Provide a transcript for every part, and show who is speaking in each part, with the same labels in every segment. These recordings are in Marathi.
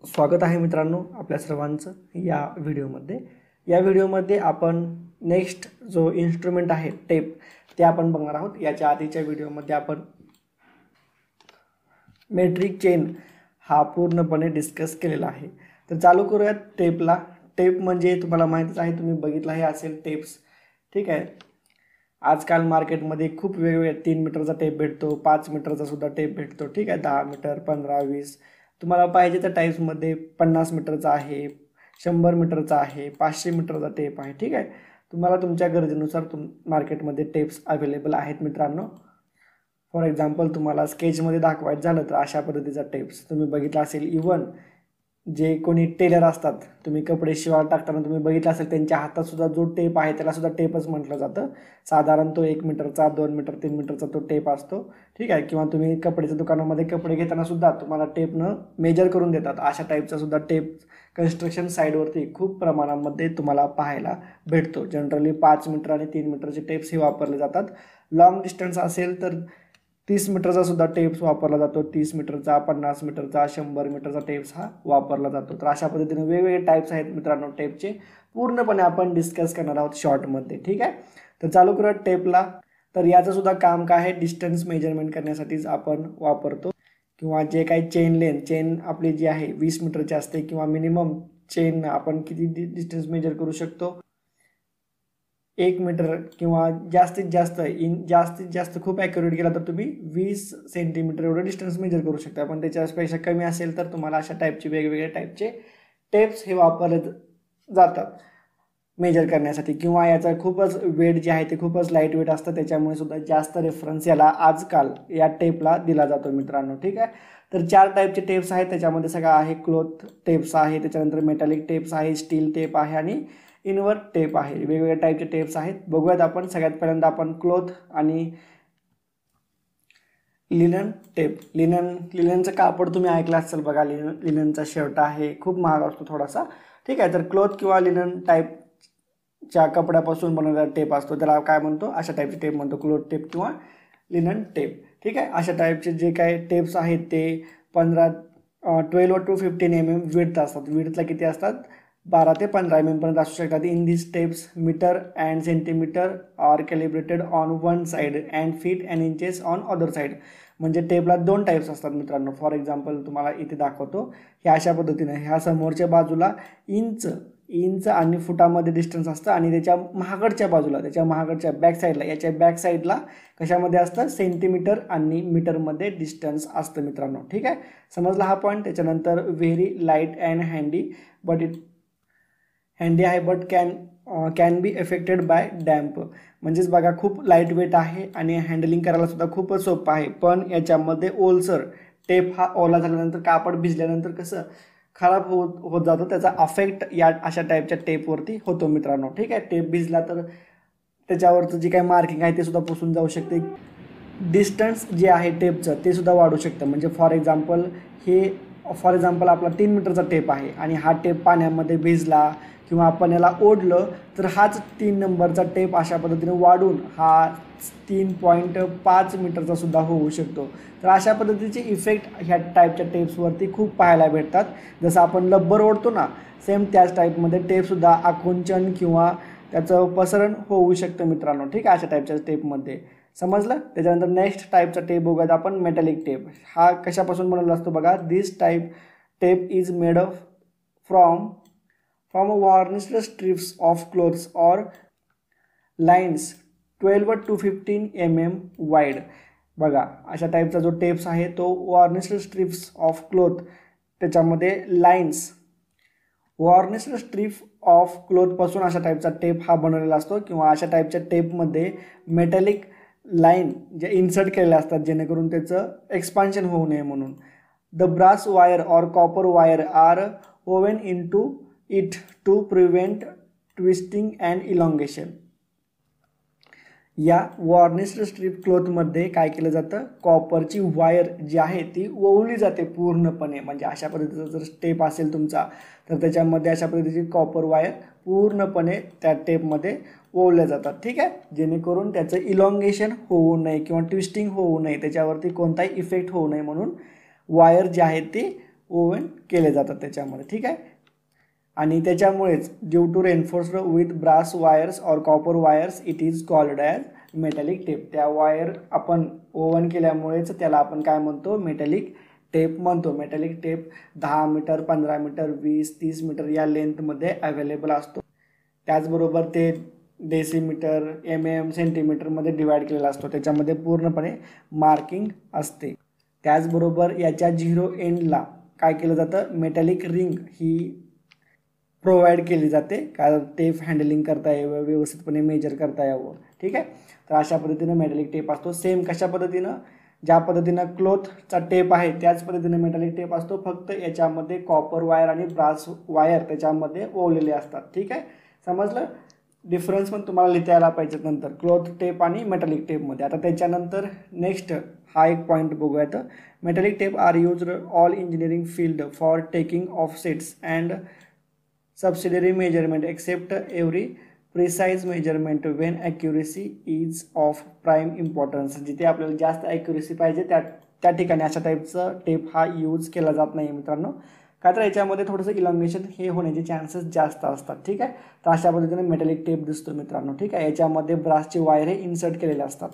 Speaker 1: स्वागत आहे मित्रांनो आपल्या सर्वांचं या व्हिडिओमध्ये आपण नेक्स्ट जो इन्स्ट्रुमेंट आहे टेप ते आपण बघणार आहोत। याच्या आधीच्या व्हिडिओमध्ये आपण मेट्रिक चेन हा पूर्णपणे डिस्कस केलेला आहे। तर चालू करूयात टेपला। टेप म्हणजे तुम्हाला माहितीच आहे, तुम्ही बघितलं आहे असेल टेप्स, ठीक आहे। आजकाल मार्केटमध्ये खूप वेगवेगळे 3 मीटरचा टेप भेटतो, 5 मीटरचा सुद्धा टेप भेटतो, ठीक आहे। 10 मीटर, 15, 20 तुम्हाला पाहिजे त्या टाईप्समध्ये 50 मीटरचा आहे, 100 मीटरचा आहे, 500 मीटरचा टेप आहे, ठीक आहे। तुम्हाला तुमच्या गरजेनुसार मार्केटमध्ये टेप्स अवेलेबल आहेत मित्रांनो। फॉर एक्झाम्पल तुम्हाला स्केचमध्ये दाखवायचं झालं तर अशा पद्धतीचा टेप्स तुम्ही बघितला असेल। इवन जे कोणी टेलर असतात, तुम्ही कपडे शिवायला टाकताना तुम्ही बघितलं असेल त्यांच्या हातात सुद्धा जो टेप आहे त्याला सुद्धा टेपच म्हटलं जातं। साधारण तो 1 मीटरचा, 2 मीटर, 3 मीटरचा तो टेप असतो, ठीक आहे। किंवा तुम्ही कपड्याच्या दुकानामध्ये कपडे घेताना सुद्धा तुम्हाला टेपनं मेजर करून देतात। अशा टाईपचा सुद्धा टेप कन्स्ट्रक्शन साईडवरती खूप प्रमाणामध्ये तुम्हाला पाहायला भेटतो। जनरली 5 मीटर आणि 3 मीटरचे टेप्स हे वापरले जातात। लॉंग डिस्टन्स असेल तर 30 मीटरचा सुद्धा टेप्स वापरला जातो। 30 मीटरचा, 50 मीटरचा, 100 मीटरचा टेप्स हा वापरला जातो। तर अशा पद्धतीने वेगवेगळे टाईप्स आहेत मित्रांनो टेपचे, पूर्णपणे आपण डिस्कस करणार आहोत शॉर्टमध्ये, ठीक आहे। तर चालू करूया टेपला। तर याचं सुद्धा काम काय आहे, डिस्टन्स मेजरमेंट करण्यासाठीच आपण वापरतो। किंवा जे काही चेन आपली जी आहे 20 मीटरची असते, किंवा मिनिमम चेन आपण किती डिस्टन्स मेजर करू शकतो, 1 मीटर, किंवा जास्तीत जास्त खूप ॲक्युरेट गेला तर तुम्ही 20 सेंटीमीटर एवढं डिस्टन्स मेजर करू शकता। पण त्याच्यापेक्षा कमी असेल तर तुम्हाला अशा टाईपचे वेगवेगळे टाईपचे टेप्स हे वापरले जातात मेजर करण्यासाठी। किंवा याचा खूपच वेट जे आहे ते खूपच लाईट वेट असतं, त्याच्यामुळे सुद्धा जास्त रेफरन्स याला आजकाल या टेपला दिला जातो मित्रांनो, ठीक आहे। तर 4 टाईपचे टेप्स आहेत, त्याच्यामध्ये सगळं आहे। क्लॉथ टेप्स आहे, त्याच्यानंतर मेटॅलिक टेप्स आहे, स्टील टेप आहे आणि इनवर्ट टेप आहे। वेगवेगळ्या टाईपचे टेप्स आहेत, बघूयात आपण। सगळ्यात पहिल्यांदा आपण क्लॉथ आणि लिनन टेप। लिननचं कापड तुम्ही ऐकलं असेल बघा, लिननचा शर्ट आहे, खूप महाग असतो थोडासा, ठीक आहे। तर क्लॉथ किंवा लिनन टाईपच्या कपड्यापासून बनवलेला टेप असतो, त्याला काय म्हणतो, अशा टाईपचे टेप म्हणतो, क्लॉथ टेप किंवा लिनन टेप, ठीक आहे। अशा टाईपचे जे काही टेप्स आहेत ते 12 to 15 mm विड्थ असतात। विड्थला किती असतात, 12 ते 15 mm पर्यंत असू शकतात। In this tapes metre and centimetre are calibrated on one side and feet and inches on other side. म्हणजे टेपला 2 टाईप्स असतात मित्रांनो। फॉर एक्झाम्पल तुम्हाला इथे दाखवतो, हे अशा पद्धतीने ह्या समोरच्या बाजूला इंच आणि फुटामध्ये डिस्टन्स असतं, आणि त्याच्या महागडच्या बाजूला, त्याच्या महागडच्या बॅक साईडला, याच्या बॅक साईडला कशामध्ये असतं, सेंटीमीटर आणि मीटरमध्ये डिस्टन्स असतं मित्रांनो, ठीक आहे। समजला हा पॉईंट। त्याच्यानंतर व्हेरी लाईट अँड हँडी आहे, but can be affected by damp. म्हणजेच बघा, खूप लाईट वेट आहे आणि हँडलिंग करायला सुद्धा खूपच सोपं आहे। पण याच्यामध्ये ओलसर टेप हा ओला झाल्यानंतर, कापड भिजल्यानंतर कसं खराब होत जातो, त्याचा अफेक्ट या अशा टाईपच्या टेपवरती होतो मित्रांनो, ठीक आहे। टेप भिजला तर त्याच्यावरचं जे काही मार्किंग आहे ते सुद्धा पुसून जाऊ शकते। डिस्टन्स जे आहे टेपचं ते सुद्धा वाढू शकतं। म्हणजे फॉर एक्झाम्पल आपला 3 मीटरचा टेप आहे आणि हा टेप पाण्यामध्ये भिजला किंवा आपण याला ओढलं तर हाच 3 नंबरचा टेप अशा पद्धतीने वाढून हा 3.5 मीटरचा सुद्धा होऊ शकतो। तर अशा पद्धतीचे इफेक्ट ह्या टाईपच्या टेप्सवरती खूप पाहायला भेटतात। जसं आपण लब्बर ओढतो ना, सेम त्याच टाईपमध्ये टेपसुद्धा आकुंचन किंवा त्याचं पसरण होऊ शकतं मित्रांनो, ठीक आहे, अशा टाईपच्या टेपमध्ये। समजलं। त्याच्यानंतर नेक्स्ट टाईपचा टेप बघूयात आपण, मेटॅलिक टेप। हा कशापासून बनवला असतो बघा, this type tape is made of from varnished strips of cloths or lines 12 to 15 mm wide। बघा, अशा टाईपचा जो टेप्स आहे तो varnished strips of cloth, त्याच्यामध्ये लाईन्स, varnished strip ऑफ क्लोथपासून अशा टाईपचा टेप हा बनवलेला असतो। किंवा अशा टाईपच्या टेपमध्ये मेटॅलिक लाईन जे इन्सर्ट केलेले असतात, जेणेकरून त्याचं एक्सपान्शन होऊ नये म्हणून। द ब्रास वायर और copper wire are woven into it to prevent twisting and elongation। या वॉर्निश्ड स्ट्रीप क्लॉथमध्ये काय केलं जातं, कॉपरची वायर जी आहे ती ओवली जाते पूर्णपणे। म्हणजे अशा पद्धतीचा जर टेप असेल तुमचा तर त्याच्यामध्ये अशा पद्धतीची कॉपर वायर पूर्णपणे त्या टेपमध्ये ओवल्या जातात, ठीक आहे, जेणेकरून त्याचं इलॉंगेशन होऊ नये किंवा ट्विस्टिंग होऊ नये, त्याच्यावरती कोणताही इफेक्ट होऊ नये म्हणून वायर जी आहे ती ओव्हन केले जातात त्याच्यामध्ये, ठीक आहे. आणि त्याच्यामुळेच due to reinforced with brass wires or copper wires it is called as metallic tape. त्या वायर आपण ओव्हन केल्यामुळेच त्याला आपण काय म्हणतो, मेटॅलिक टेप म्हणतो. Metallic tape 10 metre, 15 metre, 20-30 metre या लेंथमध्ये अवेलेबल असतो. त्याचबरोबर ते डेसिमीटर, mm, सेंटीमीटरमध्ये डिवाइड केलेला असतो. त्याच्यामध्ये पूर्णपणे मार्किंग असते. त्याचबरोबर याच्या 0 एंडला काय केलं जातं, मेटॅलिक रिंग ही प्रोव्हाइड केली जाते, कारण टेप हँडलिंग करता यावं, व्यवस्थितपणे मेजर करता यावं, ठीक आहे. तर अशा पद्धतीनं मेटॅलिक टेप असतो. सेम कशा पद्धतीनं, ज्या पद्धतीनं क्लॉथचा टेप आहे त्याच पद्धतीनं मेटॅलिक टेप असतो, फक्त याच्यामध्ये कॉपर वायर आणि ब्रास वायर त्याच्यामध्ये ओवलेले असतात, ठीक आहे. समजलं. डिफरन्स पण तुम्हाला लिहिता यायला पाहिजे नंतर क्लॉथ टेप आणि मेटॅलिक टेपमध्ये. आता त्याच्यानंतर नेक्स्ट हा एक पॉईंट बघूयात. Metallic tape are used all engineering field for taking offsets and subsidiary measurement except every precise measurement when accuracy is of prime importance. जिथे आपल्याला जास्त ॲक्युरेसी पाहिजे त्या ठिकाणी अशा टाईपचा टेप हा यूज केला जात नाही मित्रांनो, का तर याच्यामध्ये थोडंसं इलॉंगेशन हे होण्याचे चान्सेस जास्त असतात, ठीक आहे. तर अशा पद्धतीने मेटॅलिक टेप दिसतो मित्रांनो, ठीक आहे. याच्यामध्ये ब्रासचे वायर हे इन्सर्ट केलेले असतात,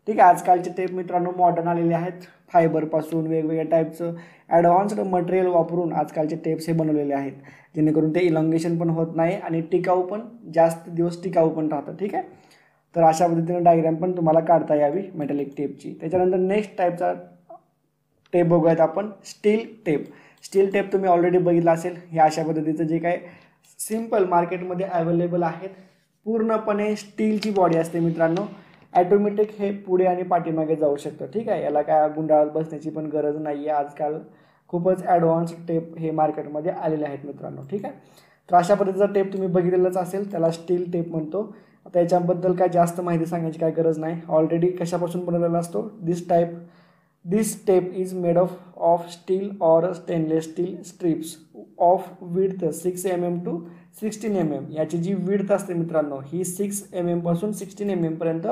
Speaker 1: ठीक आहे. आजकालचे टेप मित्रांनो मॉडर्न आलेले आहेत, फायबरपासून वेगवेगळ्या टाईपचं ॲडव्हान्स्ड मटेरियल वापरून आजकालचे टेप्स हे बनवलेले आहेत, जेणेकरून ते इलॉंगेशन पण होत नाही आणि टिकाऊ पण जास्त दिवस टिकाऊ पण राहतं, ठीक आहे. तर अशा पद्धतीने डायग्राम पण तुम्हाला काढता यावी मेटॅलिक टेपची. त्याच्यानंतर नेक्स्ट टाईपचा टेप बघूयात आपण, स्टील टेप. स्टील टेप तुम्ही ऑलरेडी बघितला असेल. हे अशा पद्धतीचं जे काय सिम्पल मार्केटमध्ये अवेलेबल आहेत, पूर्णपणे स्टीलची बॉडी असते मित्रांनो. ॲटोमॅटिक हे पुढे आणि पाठीमागे जाऊ शकतं, ठीक आहे. याला काय गुंडाळत बसण्याची पण गरज नाही आहे. आजकाल खूपच ॲडव्हान्स टेप हे मार्केटमध्ये आलेले आहेत मित्रांनो, ठीक आहे. तर अशा पद्धतीचा टेप तुम्ही बघितलेलाच असेल, त्याला स्टील टेप म्हणतो. आता याच्याबद्दल काय जास्त माहिती सांगायची काय गरज नाही, ऑलरेडी कशापासून बनवलेला असतो. दिस tape is made of steel or stainless steel strips of width 6 mm to 16 mm. याची जी विड्थ असते मित्रांनो ही 6 mm पासून 16 mm पर्यंत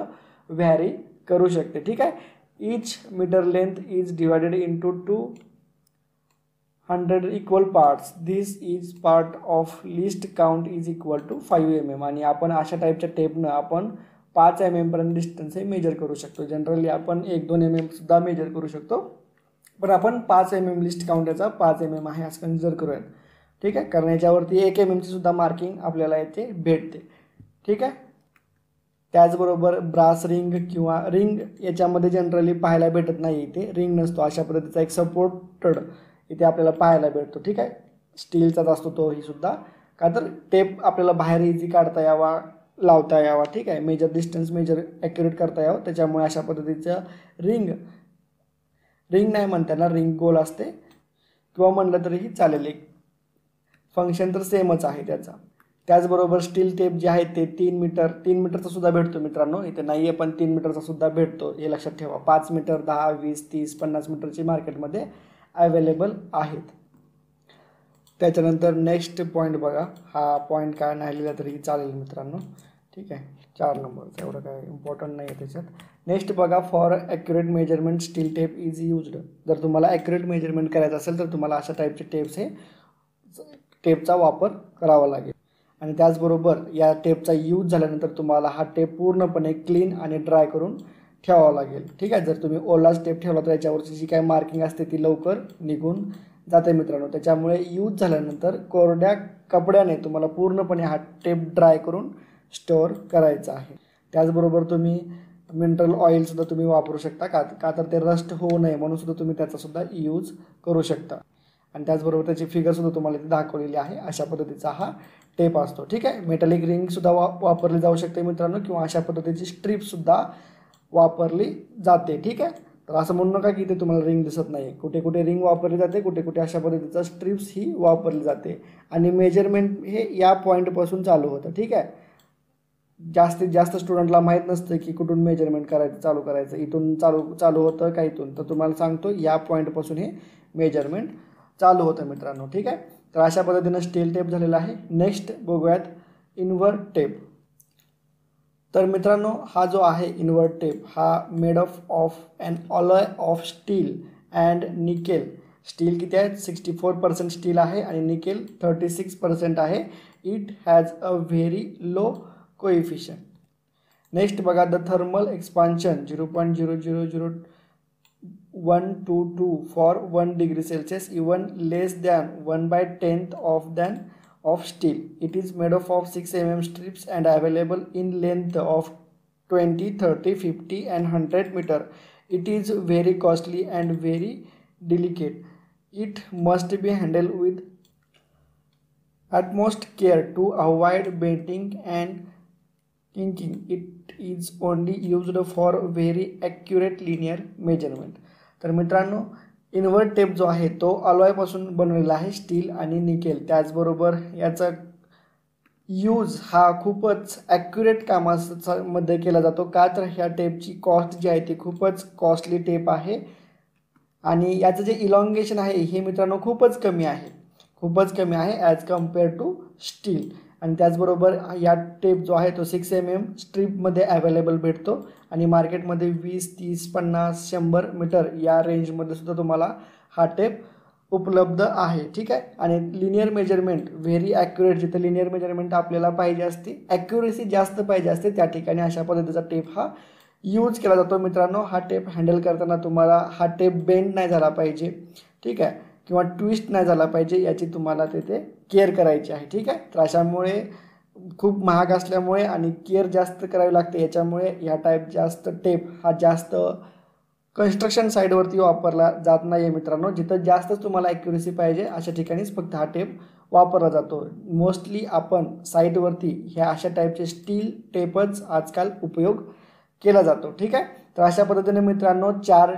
Speaker 1: व्हॅरी करू शकते, ठीक आहे. Each metre length is divided into 200 equal parts. This is part of least count is equal to 5 mm. आणि आपण अशा टाईपच्या टेपनं आपण 5 mm पर्यंत डिस्टन्स हे मेजर करू शकतो. जनरली आपण 1-2 mm सुद्धा मेजर करू शकतो, पण आपण 5 mm लिस्ट काउंट याचा 5 mm आहे असं कन्सिडर करूयात, ठीक आहे. कारण याच्यावरती 1 mm ची सुद्धा मार्किंग आपल्याला येथे भेटते, ठीक आहे. त्याचबरोबर ब्रास रिंग किंवा रिंग याच्यामध्ये जनरली पाहायला भेटत नाही, इथे रिंग नसतो. अशा पद्धतीचा एक सपोर्टेड इथे आपल्याला पाहायला भेटतो, ठीक आहे. स्टीलचाच असतो तो ही सुद्धा, का तर टेप आपल्याला बाहेर इझी काढता यावा, लावता यावा, ठीक आहे. मेजर डिस्टन्स मेजर ॲक्युरेट करता यावं, त्याच्यामुळे अशा पद्धतीचं रिंग नाही म्हणता येणार, रिंग गोल असते किंवा म्हणलं तरीही चालेल. एक फंक्शन तर सेमच आहे त्याचा. त्याचबरोबर स्टील टेप जे आहे ते 3 मीटरचा सुद्धा भेटतो मित्रांनो, इथे नाही आहे पण 3 मीटरचा सुद्धा भेटतो, हे लक्षात ठेवा. 5 मीटर, 10, 20, 30, 50 मीटरची मार्केटमध्ये अवेलेबल आहेत. त्याच्यानंतर नेक्स्ट पॉईंट बघा, हा पॉईंट काय नाही लिहिला तरी चालेल मित्रांनो, ठीक आहे. 4 नंबरचा एवढं काय इम्पॉर्टंट नाही आहे त्याच्यात. नेक्स्ट बघा, for accurate measurement steel tape is used. जर तुम्हाला ॲक्युरेट मेजरमेंट करायचं असेल तर तुम्हाला अशा टाईपचे टेपचा वापर करावा लागेल. आणि त्याचबरोबर या टेपचा यूज झाल्यानंतर तुम्हाला हा टेप पूर्णपणे क्लीन आणि ड्राय करून ठेवावा लागेल, ठीक आहे. जर तुम्ही ओलाच टेप ठेवला तर याच्यावरची जी काय मार्किंग असते ती लवकर निघून जाते मित्रांनो. त्याच्यामुळे यूज झाल्यानंतर कोरड्या कपड्याने तुम्हाला पूर्णपणे हा टेप ड्राय करून स्टोअर करायचा आहे. त्याचबरोबर तुम्ही मिनरल ऑइलसुद्धा तुम्ही वापरू शकता, का तर ते रस्ट होऊ नये म्हणून सुद्धा तुम्ही त्याचासुद्धा यूज करू शकता. आणि त्याचबरोबर त्याची फिगरसुद्धा तुम्हाला इथे दाखवलेली आहे. अशा पद्धतीचा हा टेप असतो, ठीक आहे. मेटॅलिक रिंगसुद्धा वापरली जाऊ शकते मित्रांनो, किंवा अशा पद्धतीची स्ट्रीपसुद्धा वापरली जाते, ठीक आहे. तर असं म्हणू नका की इथे तुम्हाला रिंग दिसत नाही, कुठे कुठे रिंग वापरली जाते, कुठे कुठे अशा पद्धतीचा स्ट्रिप्स ही वापरली जाते. आणि मेजरमेंट हे या पॉईंटपासून चालू होतं, ठीक आहे. जास्तीत जास्त स्टुडंटला माहीत नसतं की कुठून मेजरमेंट चालू करायचं, इथून चालू होतं का इथून. तर तुम्हाला सांगतो या पॉईंटपासून हे मेजरमेंट चालू होतं मित्रांनो, ठीक आहे. तर अशा पद्धतीनं स्टील टेप झालेला आहे. नेक्स्ट बघूयात इन्व्हर्ट टेप. तर मित्रांनो हा जो आहे इन्व्हर्ट टेप हा made of an alloy of steel and nickel steel किती आहे 64% स्टील आहे आणि निकेल 36% आहे. It has a very low coefficient. Next बघा the thermal expansion 0.0000122 for 1 degree Celsius even less than 1/10 of steel. It is made of 6 mm strips and available in length of 20, 30, 50 and 100 meter. It is very costly and very delicate. It must be handled with utmost care to avoid bending and kinking. It is only used for very accurate linear measurement. तर मित्रांनो इन्व्हर्ट टेप जो आहे तो अलॉयपासून बनवलेला आहे, स्टील आणि निकेल. त्याचबरोबर याचा यूज हा खूपच ॲक्युरेट कामामध्ये केला जातो. का तर ह्या टेपची कॉस्ट जी आहे ती खूपच कॉस्टली टेप आहे आणि याचं जे इलॉंगेशन आहे हे मित्रांनो खूपच कमी आहे ॲज कम्पेअर टू स्टील. आणि त्याचबरोबर या टेप जो आहे तो 6 mm स्ट्रीपमध्ये अवेलेबल भेटतो आणि मार्केटमध्ये 20, 30, 50, 100 मीटर या रेंजमध्ये सुद्धा तुम्हाला हा टेप उपलब्ध आहे. ठीक आहे. आणि लिनियर मेजरमेंट व्हेरी ॲक्युरेट, जिथे लिनियर मेजरमेंट आपल्याला पाहिजे असते, ॲक्युरेसी जास्त पाहिजे असते त्या ठिकाणी अशा पद्धतीचा टेप हा यूज केला जातो. मित्रांनो हा टेप हँडल करताना तुम्हाला हा टेप बेंड नाही झाला पाहिजे, ठीक आहे, किंवा ट्विस्ट नाही झाला पाहिजे, याची तुम्हाला तिथे केअर करायची आहे. ठीक आहे. तर अशामुळे खूप महाग असल्यामुळे आणि केअर जास्त करावी लागते याच्यामुळे ह्या टाईप जास्त टेप हा जास्त कन्स्ट्रक्शन साईडवरती वापरला जात नाही आहे मित्रांनो. जिथं जास्तच तुम्हाला ॲक्युरेसी पाहिजे अशा ठिकाणीच फक्त हा टेप वापरला जातो. मोस्टली आपण साईटवरती ह्या अशा टाईपचे स्टील टेपच आजकाल उपयोग केला जातो. ठीक आहे. तर अशा पद्धतीने मित्रांनो 4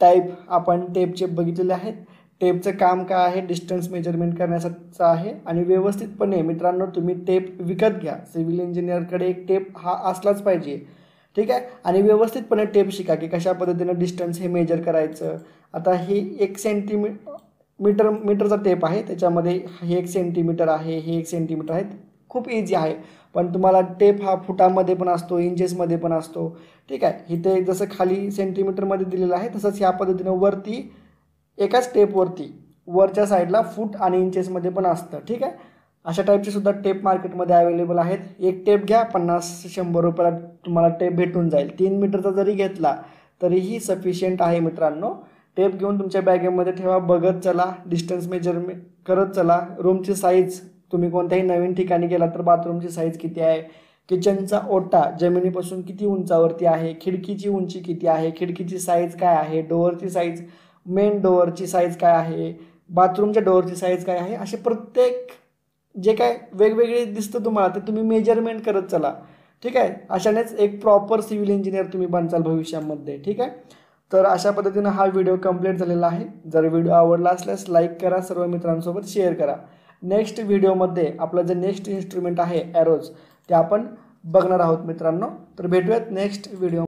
Speaker 1: टाईप आपण टेपचे बघितलेले आहेत. टेपचं काम काय आहे, डिस्टन्स मेजरमेंट करण्याचं आहे आणि व्यवस्थितपणे मित्रांनो तुम्ही टेप विकत घ्या. सिव्हिल इंजिनियरकडे एक टेप हा असलाच पाहिजे. ठीक आहे. आणि व्यवस्थितपणे टेप शिका की कशा पद्धतीनं डिस्टन्स हे मेजर करायचं. आता हे 1 सेंटीमीटरचा टेप आहे, त्याच्यामध्ये हे 1 सेंटीमीटर आहे, हे 1 सेंटीमीटर आहेत, खूप इझी आहे. पण तुम्हाला टेप हा फुटामध्ये पण असतो, इंचेसमध्ये पण असतो. ठीक आहे. इथे जसं खाली सेंटीमीटरमध्ये दिलेलं आहे तसंच ह्या पद्धतीनं वरती एकाच टेपवरती वरच्या साईडला फूट आणि इंचेसमध्ये पण असतं. ठीक आहे. अशा टाईपचे सुद्धा टेप मार्केटमध्ये अवेलेबल आहेत. एक टेप घ्या, 50-100 रुपयाला तुम्हाला टेप भेटून जाईल. 3 मीटरचा जरी घेतला तरीही सफिशियंट आहे मित्रांनो. टेप घेऊन तुमच्या बॅगेमध्ये ठेवा, बघत चला, डिस्टन्स मेजरमेंट करत चला. रूमची साईज तुम्ही कोणत्याही नवीन ठिकाणी गेला तर बाथरूमची साईज किती आहे, किचनचा ओटा जमिनीपासून किती उंचावरती आहे, खिडकीची उंची किती आहे, खिडकीची साईज काय आहे, डोअरची साईज, मेन डोअरची साईज काय आहे, बाथरूमच्या डोअरची साईज काय आहे, असे प्रत्येक जे काय वेगवेगळे दिसतं तुम्हाला ते तुम्ही मेजरमेंट करत चला. ठीक आहे. अशानेच एक प्रॉपर सिव्हिल इंजिनियर तुम्ही बनचाल भविष्यामध्ये. ठीक आहे. तर अशा पद्धतीनं हा व्हिडिओ कंप्लीट झालेला आहे. जर व्हिडिओ आवडला असल्यास लाईक करा, सर्व मित्रांसोबत शेअर करा. नेक्स्ट व्हिडिओमध्ये आपलं जे नेक्स्ट इन्स्ट्रुमेंट आहे ॲरोज ते आपण बघणार आहोत मित्रांनो. तर भेटूयात नेक्स्ट व्हिडिओ.